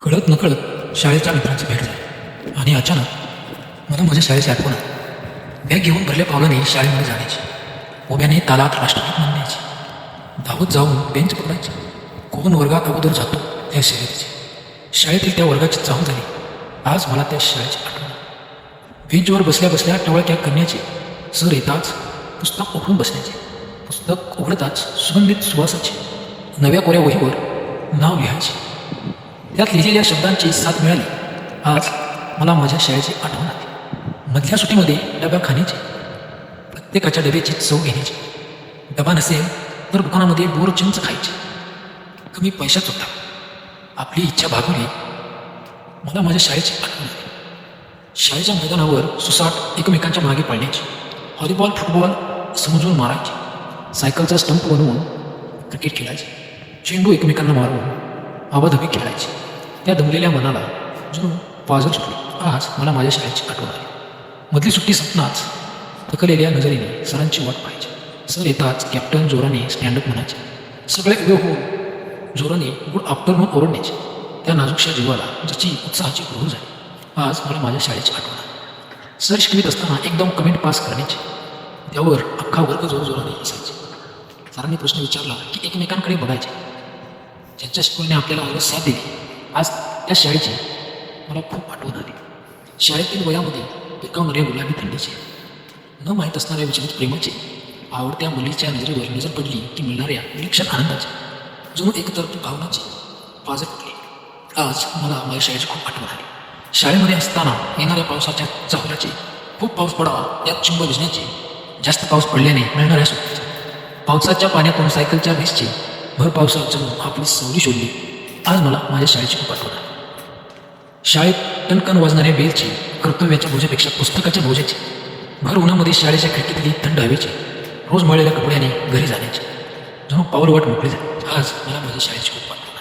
कळत नकळत शाळेच्या मित्रांची भेट झाली आणि अचानक मला माझ्या शाळेची आठवण आली. बॅग घेऊन भरल्या पावलाने शाळेमध्ये जाण्याची, उभ्याने तालात राष्ट्रगीत म्हणण्याची, धावत जाऊन बेंच पकडायची, कोण वर्गात अगोदर जातो त्या शर्यतीची. शाळेतील त्या वर्गाची चाहूल झाली. आज मला त्या शाळेची आठवण आली. बेंचवर बसल्या बसल्या टवळक्या करण्याची, सर येताच पुस्तक उघडून बसण्याचे, पुस्तक उघडताच सुगंधित सुवासाची नव्या कोऱ्या वहीवर नाव लिहायचे, त्यात लिहिलेल्या शब्दांची साथ मिळाली. आज मला माझ्या शाळेची आठवण आली. मधल्या सुट्टीमध्ये डबा खाण्याची, प्रत्येकाच्या डब्याची चव घेण्याची, डबा नसेल तर दुकानामध्ये बोर चिंच खायची, कमी पैशाच होता, आपली इच्छा भागवली. मला माझ्या शाळेची आठवण आली. शाळेच्या मैदानावर सुसाट एकमेकांच्या मागे पळण्याची, व्हॉलीबॉल फुटबॉल समजून मारायची, सायकलचा स्टंप बनवून क्रिकेट खेळायचे, चेंडू एकमेकांना मारून आवाधवी खेळायची. त्या दमलेल्या मनाला जणू पाजर सुटली. आज मला माझ्या शाळेची आठवण आली. मधली सुट्टी संपनाच थकलेल्या नजरेने सरांची वाट पाहायची. सर येताच कॅप्टन जोराने स्टँडअप म्हणायचे, सगळे उभे होऊन जोराने गुड आफ्टरनून ओरडण्याचे. त्या नाजूकशा जीवाला ज्याची उत्साहाची भूल झाली. आज मला माझ्या शाळेची आठवण आली. सर शिकवित असताना एकदम कमेंट पास करण्याचे, त्यावर अख्खा वर्ग जोरजोराने हसायचे. सरांनी प्रश्न विचारला की एकमेकांकडे बघायचे. ज्यांच्या शिकवण्याने आपल्याला आवाज साथ दिली, आज त्या शाळेची मला खूप आठवण आली. शाळेतील वयामध्ये पिकावणाऱ्या गुलाबी थंडीचे, न माहीत असणाऱ्या विचलित प्रेमाचे, आवडत्या मुलीच्या नजरेवर नजर पडली की मिळणाऱ्या निरीक्षण आनंदाचे, जणू एकतर्फी भावनाची पाजर फुटली. आज मला माझ्या शाळेची खूप आठवण आली. शाळेमध्ये असताना येणाऱ्या पावसाच्या चाहुल्याचे, खूप पाऊस पडावा त्यात चिंब भिजण्याचे, जास्त पाऊस पडल्याने मिळणाऱ्या सुट्टीचे, पावसाच्या पाण्यातून सायकलच्या रेसची, भर पावसात जणू आपली सवली शोधली. आज मला माझ्या शाळेची खूप आठवण आली. शाळेत टणकन वाजणाऱ्या बेलची, कर्तव्याच्या बोजापेक्षा पुस्तकाच्या बोजाची, भर उन्हामध्ये शाळेच्या खिडकीतली थंड हवेची, रोज मळलेल्या कपड्याने घरी जाण्याची, जणू पाऊलवाट मोकळी झाली. आज मला माझ्या शाळेची खूप आठवण.